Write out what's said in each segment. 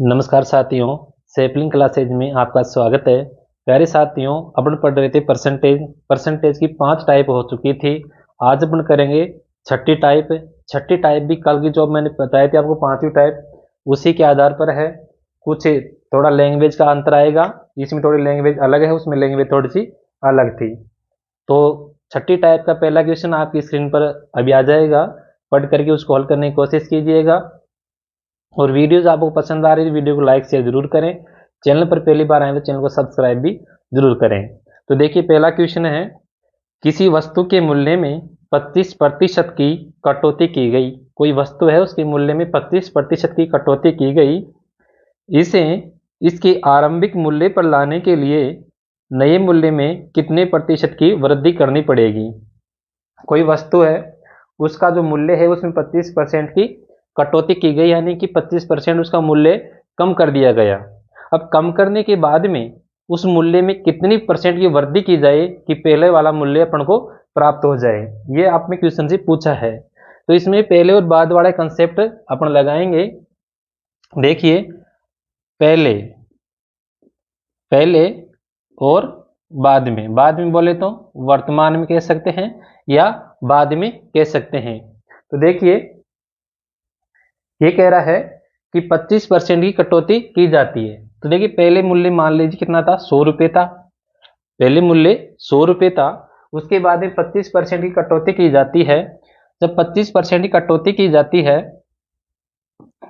नमस्कार साथियों, sapling classes में आपका स्वागत है। प्यारे साथियों, अपन पढ़ रहे थे परसेंटेज की 5 टाइप हो चुकी थी। आज अपन करेंगे छठी टाइप भी कल की जो मैंने बताई थी आपको 5वीं टाइप, उसी के आधार पर है। कुछ थोड़ा लैंग्वेज का अंतर आएगा, इसमें थोड़ी लैंग्वेज अलग है, उसमें लैंग्वेज थोड़ी सी अलग थी। तो छठी टाइप का पहला क्वेश्चन आपकी स्क्रीन पर अभी आ जाएगा, पढ़ करके उसको हल करने की कोशिश कीजिएगा। और वीडियोज आपको पसंद आ रही है वीडियो को लाइक शेयर जरूर करें। चैनल पर पहली बार आए तो चैनल को सब्सक्राइब भी जरूर करें। तो देखिए, पहला क्वेश्चन है, किसी वस्तु के मूल्य में 25% की कटौती की गई। कोई वस्तु है, उसके मूल्य में 25% की कटौती की गई। इसे इसके आरंभिक मूल्य पर लाने के लिए नए मूल्य में कितने प्रतिशत की वृद्धि करनी पड़ेगी। कोई वस्तु है, उसका जो मूल्य है उसमें 25% की कटौती की गई, यानी कि 25% उसका मूल्य कम कर दिया गया। अब कम करने के बाद में उस मूल्य में कितनी परसेंट की वृद्धि की जाए कि पहले वाला मूल्य अपन को प्राप्त हो जाए, ये आप में क्वेश्चन से पूछा है। तो इसमें पहले और बाद वाला कंसेप्ट अपन लगाएंगे। देखिए, पहले पहले और बाद में बोले तो वर्तमान में कह सकते हैं या बाद में कह सकते हैं। तो देखिए, ये कह रहा है कि 25% की कटौती की जाती है। तो देखिए, पहले मूल्य मान लीजिए कितना था, 100 रुपये था। पहले मूल्य 100 रुपये था, उसके बाद में 25% की कटौती की जाती है। जब 25% की कटौती की जाती है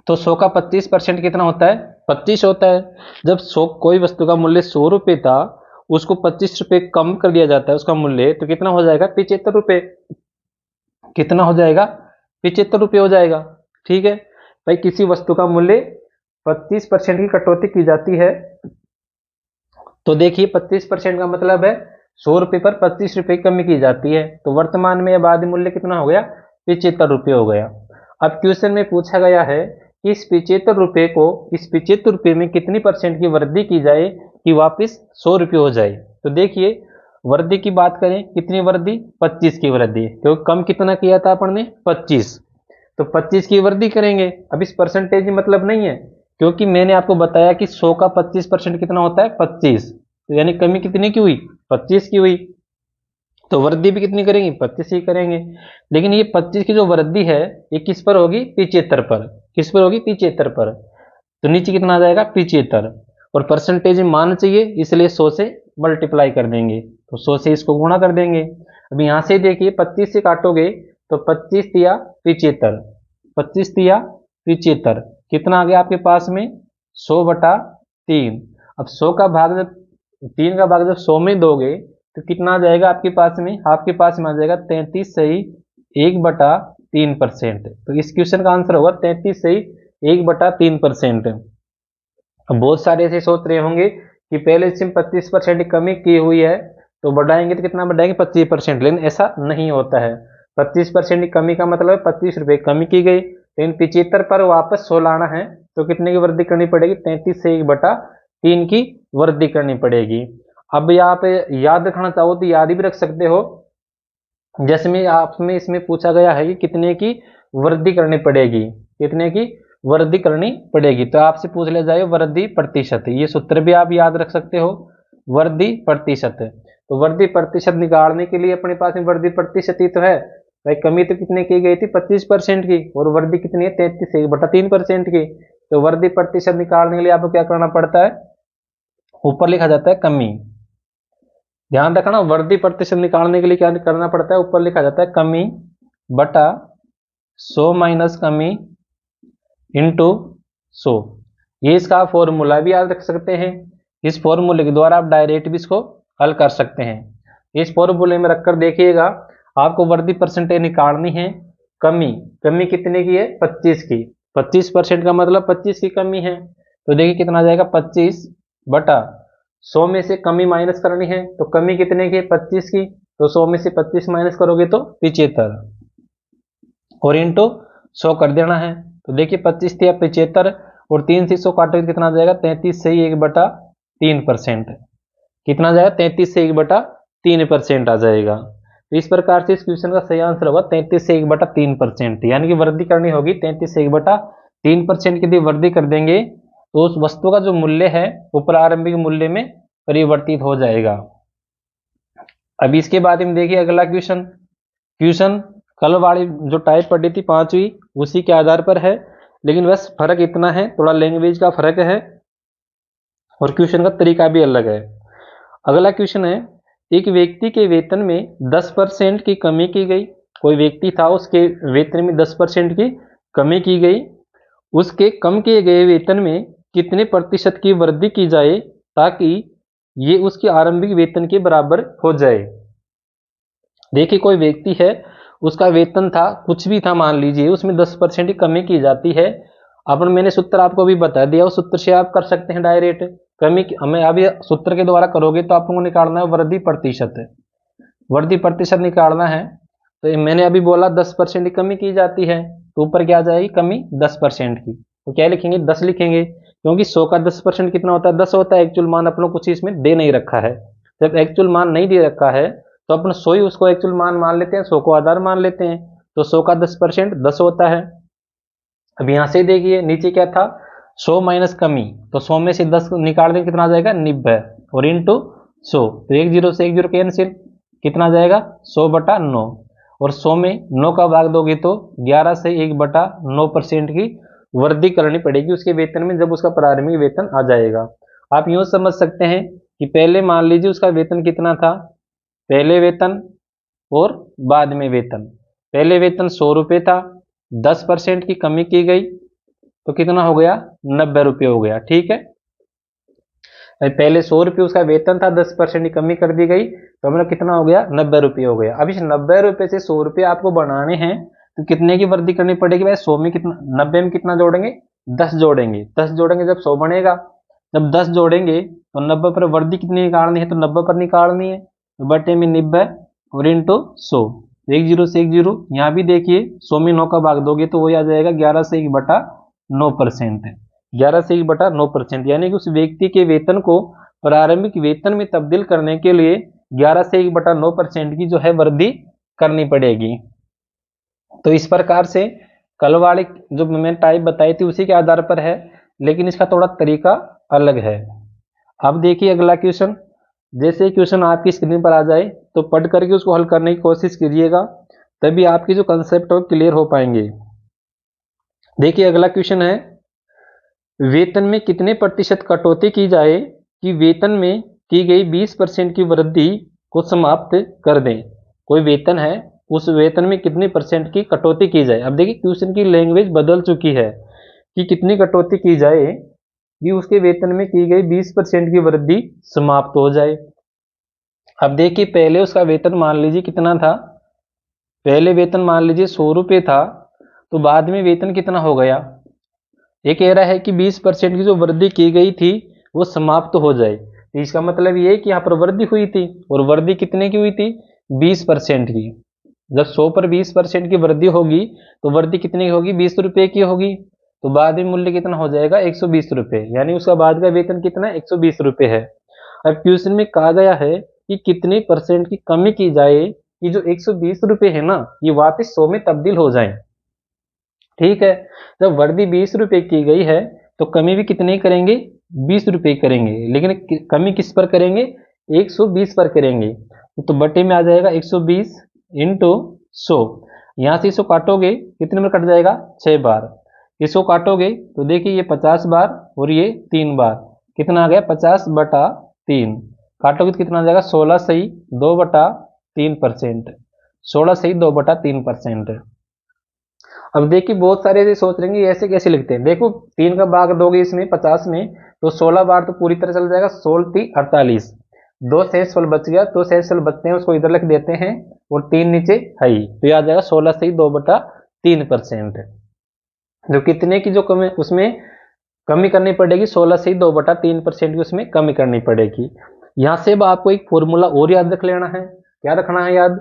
तो 100 का 25% कितना होता है, 25 होता है। जब 100 कोई वस्तु का मूल्य 100 रुपये था, उसको 25 रुपये कम कर दिया जाता है उसका मूल्य, तो कितना हो जाएगा, 75 रुपये। कितना हो जाएगा, 75 रुपये हो जाएगा। ठीक है भाई, किसी वस्तु का मूल्य 25% की कटौती की जाती है। तो देखिए, 25% का मतलब है 100 रुपये पर 25 रुपये कमी की जाती है। तो वर्तमान में बाद मूल्य कितना हो गया, 75 रुपये हो गया। अब क्वेश्चन में पूछा गया है कि इस 75 रुपये में कितनी परसेंट की वृद्धि की जाए कि वापिस 100 रुपये हो जाए। तो देखिए, वृद्धि की बात करें, कितनी वृद्धि, 25 की वृद्धि, क्योंकि कम कितना किया था अपन ने, 25। तो 25 की वृद्धि करेंगे। अब इस परसेंटेज में मतलब नहीं है, क्योंकि मैंने आपको बताया कि 100 का 25% कितना होता है, 25। तो यानी कमी कितनी की हुई, 25 की हुई। तो वृद्धि भी कितनी करेंगे, 25 ही करेंगे। लेकिन ये 25 की जो वृद्धि है, ये किस पर होगी, 75 पर। किस पर होगी, 75 पर। तो नीचे कितना आ जाएगा, 75। और परसेंटेज में मान चाहिए, इसलिए 100 से मल्टीप्लाई कर देंगे। तो 100 से इसको गुणा कर देंगे। अब यहां से देखिए, 25 से काटोगे तो 25 दिया 75, 25 दिया 75, कितना आ गया आपके पास में, 100/3। अब 100 का भाग जब 3 का भाग जब 100 में दोगे तो कितना आ जाएगा आपके पास में, आपके पास में आ जाएगा 33 सही 1/3%। तो इस क्वेश्चन का आंसर होगा 33 सही 1/3%। अब बहुत सारे ऐसे सोच रहे होंगे कि पहले इसमें 25% कमी की हुई है, तो बढ़ाएंगे तो कितना बढ़ाएंगे, 25%। लेकिन ऐसा नहीं होता है। 25% की कमी का मतलब है 25 रुपये कमी की गई, लेकिन 75 पर वापस 100 लाना है तो कितने की वृद्धि करनी पड़ेगी, 33 से 1/3 की वृद्धि करनी पड़ेगी। अब यहाँ पे याद रखना चाहो तो याद भी रख सकते हो, जैसे में आपने इसमें पूछा गया है कि कितने की वृद्धि करनी पड़ेगी, कितने की वृद्धि करनी पड़ेगी, तो आपसे पूछ लिया जाए वृद्धि प्रतिशत। ये सूत्र भी आप याद रख सकते हो, वृद्धि प्रतिशत। तो वृद्धि प्रतिशत निकालने के लिए अपने पास में वृद्धि प्रतिशत ही तो है भाई। कमी तो कितने की गई थी, 25% की, और वृद्धि कितनी है, 33 से 1/3% की। तो वृद्धि प्रतिशत निकालने के लिए आपको क्या करना पड़ता है, ऊपर लिखा जाता है कमी। ध्यान रखना, वृद्धि प्रतिशत निकालने के लिए क्या करना पड़ता है, ऊपर लिखा जाता है कमी बटा 100 माइनस कमी इंटू 100। ये इसका फॉर्मूला भी याद रख सकते हैं। इस फॉर्मूले के द्वारा आप डायरेक्ट भी इसको हल कर सकते हैं। इस फॉर्मूले में रखकर देखिएगा, आपको वृद्धि परसेंटेज निकालनी है। कमी कमी कितने की है, 25 की। 25% का मतलब 25 की कमी है। तो देखिए कितना आ जाएगा, 25/100 में से कमी माइनस करनी है, तो कमी कितने की है, 25 की। तो 100 में से 25 माइनस करोगे तो 75, और इंटू 100 कर देना है। तो देखिए 25 या 75, और 3 से 100 काटोगे कितना आ जाएगा, 33 से 1/3%। कितना आ जाएगा, 33 से 1/3% आ जाएगा। तो इस प्रकार से इस क्वेश्चन का सही आंसर होगा 33 से 1/3%, यानी कि वृद्धि करनी होगी 33 से 1/3% की यदि वृद्धि कर देंगे तो उस वस्तु का जो मूल्य है वो प्रारंभिक मूल्य में परिवर्तित हो जाएगा। अभी इसके बाद हम देखिए अगला क्वेश्चन। क्वेश्चन कल वाली जो टाइप पढ़ी थी 5वीं उसी के आधार पर है, लेकिन बस फर्क इतना है, थोड़ा लैंग्वेज का फर्क है और क्वेश्चन का तरीका भी अलग है। अगला क्वेश्चन है, एक व्यक्ति के वेतन में 10% की कमी की गई। कोई व्यक्ति था, उसके वेतन में 10% की कमी की गई। उसके कम किए गए वेतन में कितने प्रतिशत की वृद्धि की जाए ताकि ये उसके आरंभिक वेतन के बराबर हो जाए। देखिए कोई व्यक्ति है, उसका वेतन था कुछ भी था, मान लीजिए उसमें 10% की कमी की जाती है। अपन मैंने सूत्र आपको भी बता दिया, उस सूत्र से आप कर सकते हैं डायरेक्ट कमी। हमें अभी सूत्र के द्वारा करोगे तो आपको निकालना है वृद्धि प्रतिशत, वृद्धि प्रतिशत निकालना है। तो मैंने अभी बोला 10% की कमी की जाती है, तो ऊपर क्या आ जाएगी कमी 10% की, तो क्या लिखेंगे 10 लिखेंगे, क्योंकि 100 का 10% कितना होता है 10 होता है। एक्चुअल मान अपन कुछ इसमें दे नहीं रखा है, जब एक्चुअल मान नहीं दे रखा है तो अपन 100 ही उसको एक्चुअल मान मान लेते हैं, 100 को आधार मान लेते हैं, तो 100 का 10% 10 होता है। अब यहां से देखिए नीचे क्या था 100 माइनस कमी, तो 100 में से 10 निकाल दें कितना आ जाएगा 90 और इंटू 100, तो 1 0 से 1 0 कैंसिल, कितना आ जाएगा 100/9 और 100 में 9 का भाग दोगे तो 11 से 1/9% की वृद्धि करनी पड़ेगी उसके वेतन में जब उसका प्रारंभिक वेतन आ जाएगा। आप यूं समझ सकते हैं कि पहले मान लीजिए उसका वेतन कितना था, पहले वेतन और बाद में वेतन। पहले वेतन 100 रुपये था, 10% की कमी की गई तो कितना हो गया 90 रुपये हो गया। ठीक है, पहले 100 रुपये उसका वेतन था, 10% की कमी कर दी गई तो हमारा कितना हो गया 90 रुपये हो गया। अब इस 90 रुपये से 100 रुपये आपको बढ़ाने हैं तो कितने की वृद्धि करनी पड़ेगी भाई, 100 में कितना 90 में कितना जोड़ेंगे 10 जोड़ेंगे, 10 जोड़ेंगे जब 100 बनेगा, जब 10 जोड़ेंगे तो 90 पर वृद्धि कितनी निकालनी है, तो 90 पर निकालनी है, तो बटे में 90 और इंटू 100, 1 0 से 1 0। यहाँ भी देखिए 100 में 9 का भाग दोगे तो वही आ जाएगा 11 से 1/9%, 11 से 1/9%, यानी कि उस व्यक्ति के वेतन को प्रारंभिक वेतन में तब्दील करने के लिए 11 से 1/9% की जो है वृद्धि करनी पड़ेगी। तो इस प्रकार से कल वाली जो मैंने टाइप बताई थी उसी के आधार पर है, लेकिन इसका थोड़ा तरीका अलग है। अब देखिए अगला क्वेश्चन, जैसे क्वेश्चन आपकी स्क्रीन पर आ जाए तो पढ़ करके उसको हल करने की कोशिश कीजिएगा, तभी आपकी जो कंसेप्ट है क्लियर हो पाएंगे। देखिए अगला क्वेश्चन है, वेतन में कितने प्रतिशत कटौती की जाए कि वेतन में की गई 20% की वृद्धि को समाप्त कर दें। कोई वेतन है, उस वेतन में कितने परसेंट की कटौती की जाए। अब देखिए क्वेश्चन की लैंग्वेज बदल चुकी है कि कितनी कटौती की जाए कि उसके वेतन में की गई 20% की वृद्धि समाप्त हो जाए। अब देखिए पहले उसका वेतन मान लीजिए कितना था, पहले वेतन मान लीजिए 100 रुपये था, तो बाद में वेतन कितना हो गया, ये कह रहा है कि 20% की जो वृद्धि की गई थी वो समाप्त हो जाए। तो इसका मतलब ये है कि यहाँ पर वृद्धि हुई थी, और वृद्धि कितने की हुई थी 20% की। जब 100 पर 20% की वृद्धि होगी तो वृद्धि कितनी की होगी 20 रुपये की होगी, तो बाद में मूल्य कितना हो जाएगा 120 रुपये, यानी उसका बाद का वेतन कितना 120 रुपये है। अब क्वेश्चन में कहा गया है कि कितने परसेंट की कमी की जाए कि जो 120 रुपये है ना ये वापस 100 में तब्दील हो जाए। ठीक है, जब वृद्धि 20 रुपये की गई है तो कमी भी कितने करेंगे 20 रुपये करेंगे, लेकिन कमी किस पर करेंगे 120 पर करेंगे, तो बटे में आ जाएगा 120 इंटू 100। यहाँ से इसको काटोगे कितने में कट जाएगा 6 बार, इसको काटोगे तो देखिए ये 50 बार और ये 3 बार, कितना आ गया 50/3, काटोगे तो कितना आ जाएगा 16 सही 2/3%, 16 सही 2/3%। अब देखिए बहुत सारे ऐसे सोच रहे हैं ऐसे कैसे लिखते हैं, देखो 3 का भाग दोगे इसमें 50 में तो 16 बार तो पूरी तरह चल जाएगा, 16 3 48, 2 शेष फल बच गया, 2 शेष फल बचते हैं उसको इधर लिख देते हैं और 3 नीचे है ही, तो ये आ जाएगा 16 से 2/3%। जो कितने की जो कमी उसमें कमी करनी पड़ेगी 16 से 2/3% की उसमें कमी करनी पड़ेगी। यहाँ से अब आपको एक फॉर्मूला और याद रख लेना है, क्या रखना है याद,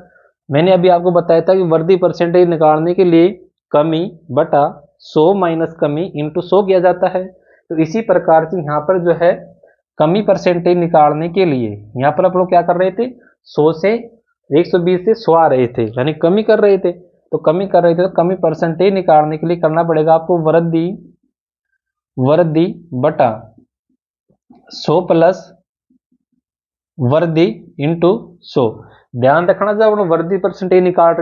मैंने अभी आपको बताया था कि वृद्धि परसेंटेज निकालने के लिए कमी बटा 100 माइनस कमी इंटू 100 किया जाता है। तो इसी प्रकार से यहाँ पर जो है कमी परसेंटेज निकालने के लिए यहाँ पर आप लोग क्या कर रहे थे 100 से 120 से 100 आ रहे थे, यानी कमी कर रहे थे, तो कमी कर रहे थे तो कमी परसेंटेज निकालने के लिए करना पड़ेगा आपको वृद्धि वर्दी बटा 100 प्लस वर्दी इंटू 100। ध्यान रखना, जब हम वर्दी परसेंटेज निकाल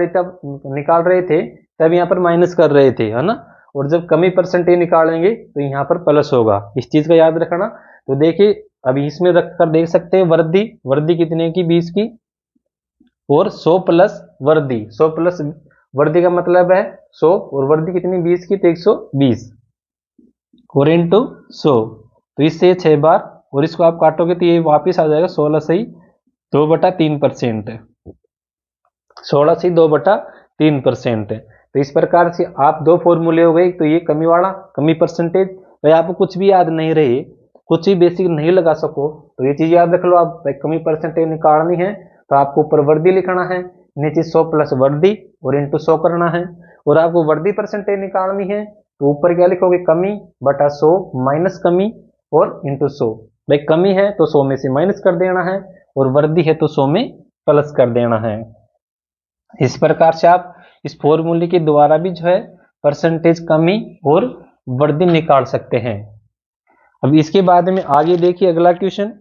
रहे थे तब यहाँ पर माइनस कर रहे थे, है ना, और जब कमी परसेंटेज निकालेंगे तो यहाँ पर प्लस होगा, इस चीज का याद रखना। तो देखिए अभी इसमें रखकर देख सकते हैं, वर्दी कितने की, 20 की, और 100 प्लस वर्दी, 100 प्लस वर्दी का मतलब है 100, और वर्दी कितनी, 20 की, तो 120, और इंटू 100, तो इससे 6 बार, और इसको आप काटोगे तो ये वापिस आ जाएगा 16 सही 2/3%, 16 सही 2/3%। तो इस प्रकार से आप दो फॉर्मूले हो गए, तो ये कमी वाला, कमी परसेंटेज। भाई आपको कुछ भी याद नहीं रहे, कुछ भी बेसिक नहीं लगा सको, तो ये चीज याद रख लो, आप कमी परसेंटेज निकालनी है तो आपको ऊपर वर्दी लिखना है, नीचे 100 प्लस वर्दी और इंटू 100 करना है। और आपको वर्दी परसेंटेज निकालनी है तो ऊपर क्या लिखोगे, कमी बटा 100 माइनस कमी और इंटू 100। भाई कमी है तो 100 में से माइनस कर देना है, और वर्दी है तो 100 में प्लस कर देना है। इस प्रकार से आप इस फॉर्मूले के द्वारा भी जो है परसेंटेज कमी और वर्दी निकाल सकते हैं। अब इसके बाद में आगे देखिए अगला क्वेश्चन।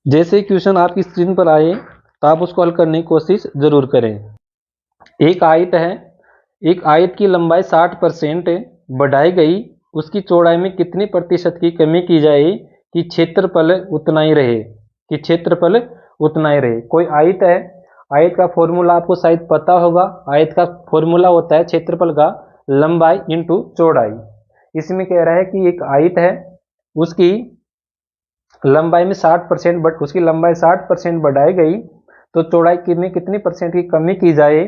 जैसे क्वेश्चन आपकी स्क्रीन पर आए तो आप उसको हल करने की कोशिश जरूर करें। एक आयत है, एक आयत की लंबाई 60% बढ़ाई गई, उसकी चौड़ाई में कितने प्रतिशत की कमी की जाए कि क्षेत्रफल उतना ही रहे, कि क्षेत्रफल उतना ही रहे। कोई आयत है, आयत का फॉर्मूला आपको शायद पता होगा, आयत का फॉर्मूला होता है क्षेत्रफल का लंबाई इंटू चौड़ाई। इसमें कह रहा है कि एक आयत है, उसकी लंबाई में 60%, बट उसकी लंबाई 60% बढ़ाई गई तो चौड़ाई में कितनी परसेंट की कमी की जाए,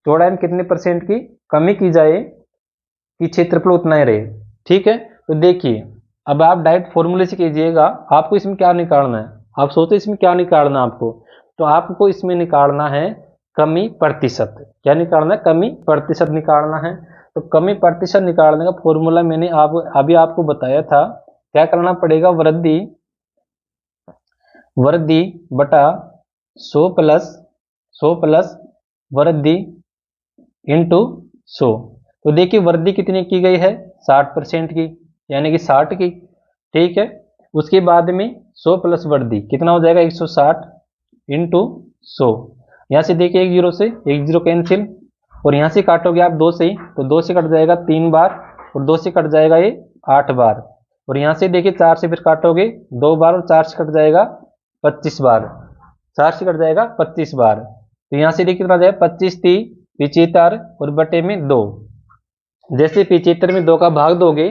चौड़ाई में कितने परसेंट की कमी की जाए कि क्षेत्रफल उतना ही रहे। ठीक है, तो देखिए अब आप डायरेक्ट फॉर्मूले से कीजिएगा, आपको इसमें क्या निकालना है, आप सोचते इसमें क्या निकालना है आपको, तो आपको इसमें निकालना है कमी प्रतिशत। क्या निकालना है, कमी प्रतिशत निकालना है। तो कमी प्रतिशत निकालने का फॉर्मूला मैंने अभी आपको बताया था। क्या करना पड़ेगा, वर्दी बटा 100 प्लस वर्दी इंटू 100। तो देखिए वर्दी कितनी की गई है, 60% की, यानी कि 60 की। ठीक है, उसके बाद में 100 प्लस वर्दी कितना हो जाएगा, 160 इंटू 100। यहाँ से देखिए एक जीरो कैंसिल, और यहाँ से काटोगे आप 2 से, तो 2 से कट जाएगा 3 बार, और 2 से कट जाएगा ये 8 बार, और यहाँ से देखिए 4 से फिर काटोगे 2 बार, और 4 से कट जाएगा 25 बार, 4 से कट जाएगा 25 बार। तो यहाँ से देखिए कितना जाएगा, 25 30 75 और बटे में 2। जैसे 75 में 2 का भाग दोगे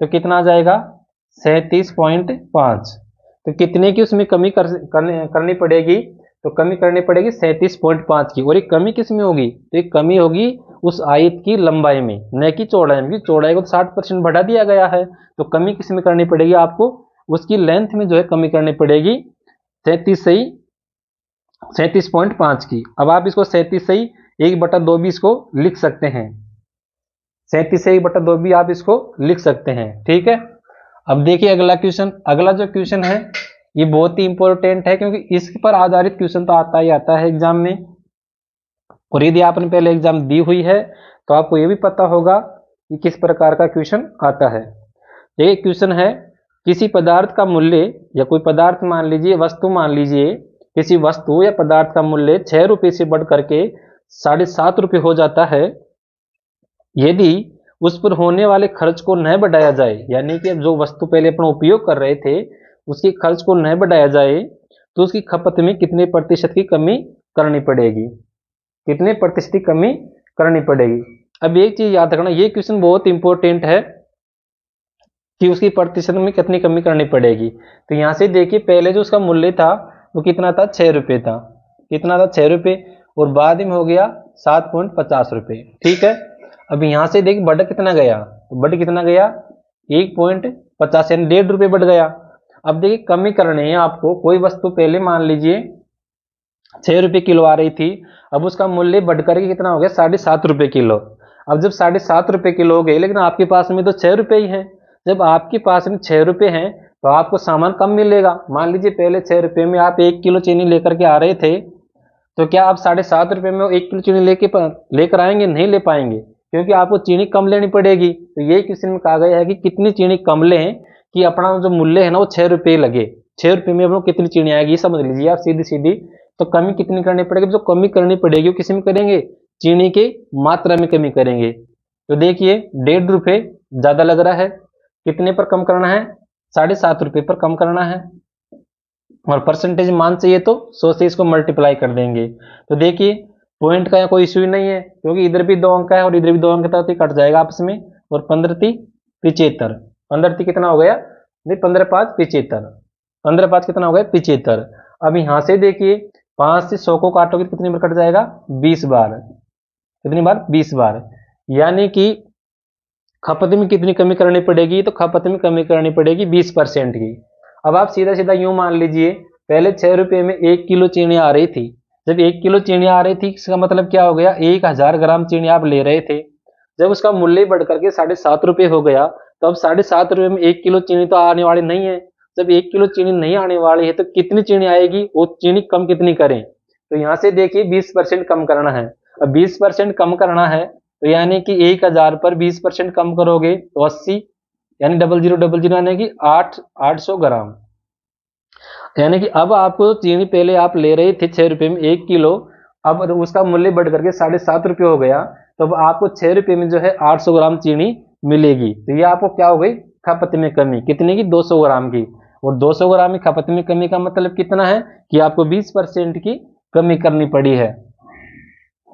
तो कितना आ जाएगा, 37.5। तो कितने की उसमें कमी करनी पड़ेगी, तो कमी करनी पड़ेगी 37.5 की। और एक कमी किस में होगी, तो एक कमी होगी उस आयत की लंबाई में, न कि चौड़ाई में। चौड़ाई को 60% बढ़ा दिया गया है, तो कमी किस में करनी पड़ेगी आपको, उसकी लेंथ में जो है कमी करनी पड़ेगी 37.5 की। अब आप इसको 1/2 भी इसको लिख सकते हैं, 1/2 भी आप इसको लिख सकते हैं। ठीक है, अब देखिए अगला क्वेश्चन। अगला जो क्वेश्चन है ये बहुत ही इंपॉर्टेंट है, क्योंकि इस पर आधारित क्वेश्चन तो आता ही आता है एग्जाम में, और यदि आपने पहले एग्जाम दी हुई है तो आपको ये भी पता होगा कि किस प्रकार का क्वेश्चन आता है। ये क्वेश्चन है, किसी पदार्थ का मूल्य, या कोई पदार्थ मान लीजिए, वस्तु मान लीजिए, किसी वस्तु या पदार्थ का मूल्य 6 रुपये से बढ़ करके 7.5 रुपये हो जाता है, यदि उस पर होने वाले खर्च को न बढ़ाया जाए, यानी कि जो वस्तु पहले अपना उपयोग कर रहे थे उसके खर्च को न बढ़ाया जाए, तो उसकी खपत में कितने प्रतिशत की कमी करनी पड़ेगी, कितने प्रतिशत की कमी करनी पड़ेगी। अब एक चीज याद रखना, ये क्वेश्चन बहुत इंपॉर्टेंट है कि उसकी प्रतिशत में कितनी कमी करनी पड़ेगी। तो यहां से देखिए पहले जो उसका मूल्य था वो कितना था, 6 रुपये था, कितना था 6 रुपये, और बाद में हो गया 7.50 रुपये। ठीक है, अब यहां से देखिए बढ़ कितना गया, तो बढ़ कितना गया 1.50, यानी 1.5 रुपये बढ़ गया। अब देखिए कमी करनी है आपको, कोई वस्तु पहले मान लीजिए 6 रुपये किलो आ रही थी, अब उसका मूल्य बढ़कर के कितना हो गया 7.5 रुपये किलो। अब जब 7.5 रुपये किलो हो गए, लेकिन आपके पास में तो 6 रुपये ही है, जब आपके पास में 6 रुपये हैं तो आपको सामान कम मिलेगा। मान लीजिए पहले 6 रुपये में आप 1 किलो चीनी लेकर के आ रहे थे, तो क्या आप 7.5 रुपये में 1 किलो चीनी लेकर आएंगे, नहीं ले पाएंगे, क्योंकि आपको चीनी कम लेनी पड़ेगी। तो ये क्वेश्चन में कहा गया है कि कितनी चीनी कम लें कि अपना जो मूल्य है ना वो 6 रुपये लगे। 6 रुपये में अपने कितनी चीनी आएगी, समझ लीजिए आप सीधी सीधी। तो कमी कितनी करनी पड़ेगी, जो कमी करनी पड़ेगी वो किसी में करेंगे, चीनी की मात्रा में कमी करेंगे। तो देखिए 1.5 रुपये ज्यादा लग रहा है, कितने पर कम करना है, 7.5 रुपये पर कम करना है, और परसेंटेज मान चाहिए तो 100 से इसको मल्टीप्लाई कर देंगे। तो देखिए पॉइंट का कोई इश्यू नहीं है, क्योंकि इधर भी 2 अंक है और इधर भी 2 अंक था, तो कट जाएगा आपस में। और 15 × 75, 15 × कितना हो गया, 15 × 5 = 75, 15 × 5 कितना हो गया, 75। अब यहां से देखिए 5 से 100 को काटोगे तो कितनी बार कट जाएगा, 20 बार। कितनी बार, 20 बार। यानी कि खपत में कितनी कमी करनी पड़ेगी, तो खपत में कमी करनी पड़ेगी 20% की। अब आप सीधा सीधा यूं मान लीजिए, पहले 6 रुपये में 1 किलो चीनी आ रही थी। जब 1 किलो चीनी आ रही थी, इसका मतलब क्या हो गया, 1000 ग्राम चीनी आप ले रहे थे। जब उसका मूल्य बढ़ करके 7.5 रुपये हो गया, तो अब 7.5 रुपये में 1 किलो चीनी तो आने वाली नहीं है। जब 1 किलो चीनी नहीं आने वाली है, तो कितनी चीनी आएगी, वो चीनी कम कितनी करें। तो यहां से देखिए 20% कम करना है। अब 20% कम करना है, तो यानी कि 1000 पर 20% कम करोगे तो 80, यानी 0000 यानी कि 800 ग्राम। यानी कि अब आपको चीनी पहले आप ले रहे थे 6 रुपये में 1 किलो, अब उसका मूल्य बढ़ करके 7.5 रुपये हो गया, तो अब आपको 6 रुपये में जो है 800 ग्राम चीनी मिलेगी। तो ये आपको क्या हो गई, खपत में कमी, कितने की, 200 ग्राम की। और 200 ग्राम की खपत में कमी का मतलब कितना है कि आपको 20% की कमी करनी पड़ी है।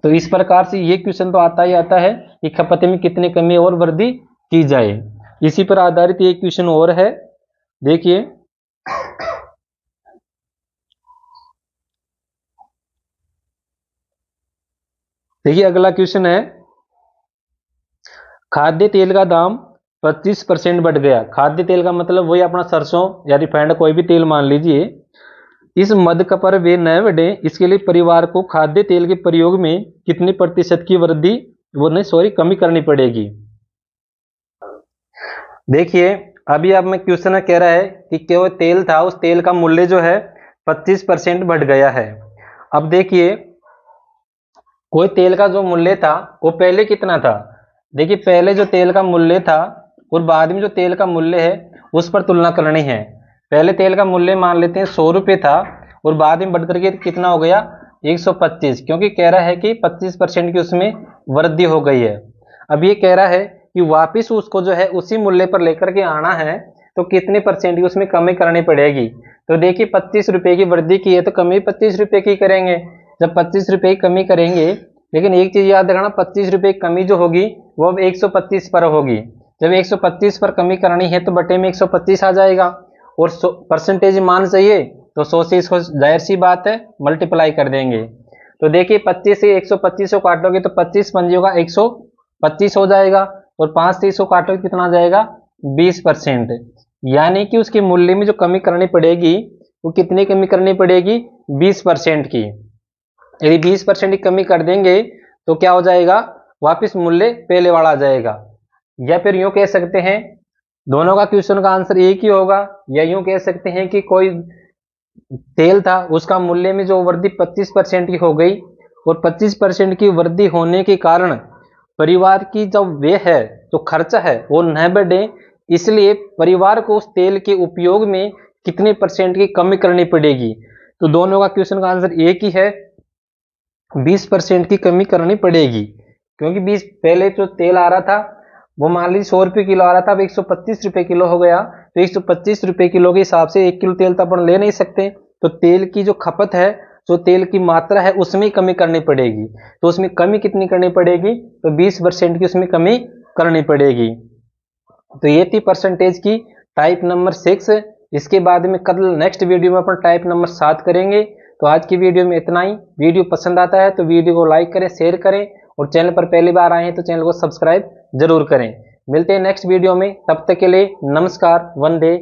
तो इस प्रकार से ये क्वेश्चन तो आता ही आता है कि खपत में कितनी कमी और वृद्धि की जाए। इसी पर आधारित एक क्वेश्चन और है, देखिए अगला क्वेश्चन है, खाद्य तेल का दाम 25% बढ़ गया। खाद्य तेल का मतलब वही अपना सरसों या रिफाइंड कोई भी तेल मान लीजिए। इस मद का पर वे न बढ़े, इसके लिए परिवार को खाद्य तेल के प्रयोग में कितने प्रतिशत की वृद्धि, कमी करनी पड़ेगी। देखिए अभी अब मैं क्वेश्चन कह रहा है कि जो तेल था उस तेल का मूल्य जो है 25% बढ़ गया है। अब देखिए कोई तेल का जो मूल्य था वो पहले कितना था, देखिए पहले जो तेल का मूल्य था और बाद में जो तेल का मूल्य है उस पर तुलना करनी है। पहले तेल का मूल्य मान लेते हैं 100 रुपये था और बाद में बढ़ करके कितना हो गया, 125, क्योंकि कह रहा है कि 25% की उसमें वृद्धि हो गई है। अब ये कह रहा है कि वापिस उसको जो है उसी मूल्य पर लेकर के आना है, तो कितने % की उसमें कमी करनी पड़ेगी। तो देखिए 25 रुपये की वृद्धि की है तो कमी 25 रुपये की करेंगे। जब 25 रुपये की कमी करेंगे, लेकिन एक चीज याद रखना, 25 रुपये की कमी जो होगी वो अब 125 पर होगी। जब 125 पर कमी करनी है तो बटे में 125 आ जाएगा, और परसेंटेज मान चाहिए तो 100 से इसको जाहिर सी बात है मल्टीप्लाई कर देंगे। तो देखिए 25 से 125 को काटोगे तो 25 पंजियों का 125 हो जाएगा, और 5 से इसको काटोगे कितना आ जाएगा, 20%। यानी कि उसके मूल्य में जो कमी करनी पड़ेगी वो कितनी कमी करनी पड़ेगी, 20% की। यदि 20% की कमी कर देंगे तो क्या हो जाएगा, वापस मूल्य पहले वाला आ जाएगा। या फिर यूं कह सकते हैं, दोनों का क्वेश्चन का आंसर एक ही होगा, या यूं कह सकते हैं कि कोई तेल था उसका मूल्य में जो वृद्धि 25% की हो गई, और 25% की वृद्धि होने के कारण परिवार की जो व्यय है, जो खर्चा है वो न बढ़े, इसलिए परिवार को उस तेल के उपयोग में कितने % की कमी करनी पड़ेगी। तो दोनों का क्वेश्चन का आंसर एक ही है, 20% की कमी करनी पड़ेगी। क्योंकि 20 पहले जो तेल आ रहा था वो मान लीजिए 100 रुपये किलो आ रहा था, अब 125 रुपये किलो हो गया, तो 125 रुपये किलो के हिसाब से 1 किलो तेल तो अपन ले नहीं सकते। तो तेल की जो खपत है, जो तेल की मात्रा है उसमें कमी करनी पड़ेगी। तो उसमें कमी कितनी करनी पड़ेगी, तो 20% की उसमें कमी करनी पड़ेगी। तो ये थी परसेंटेज की टाइप नंबर 6। इसके बाद में कल नेक्स्ट वीडियो में अपन टाइप नंबर 7 करेंगे। तो आज की वीडियो में इतना ही। वीडियो पसंद आता है तो वीडियो को लाइक करें, शेयर करें, और चैनल पर पहली बार आए हैं तो चैनल को सब्सक्राइब जरूर करें। मिलते हैं नेक्स्ट वीडियो में, तब तक के लिए नमस्कार, वंदे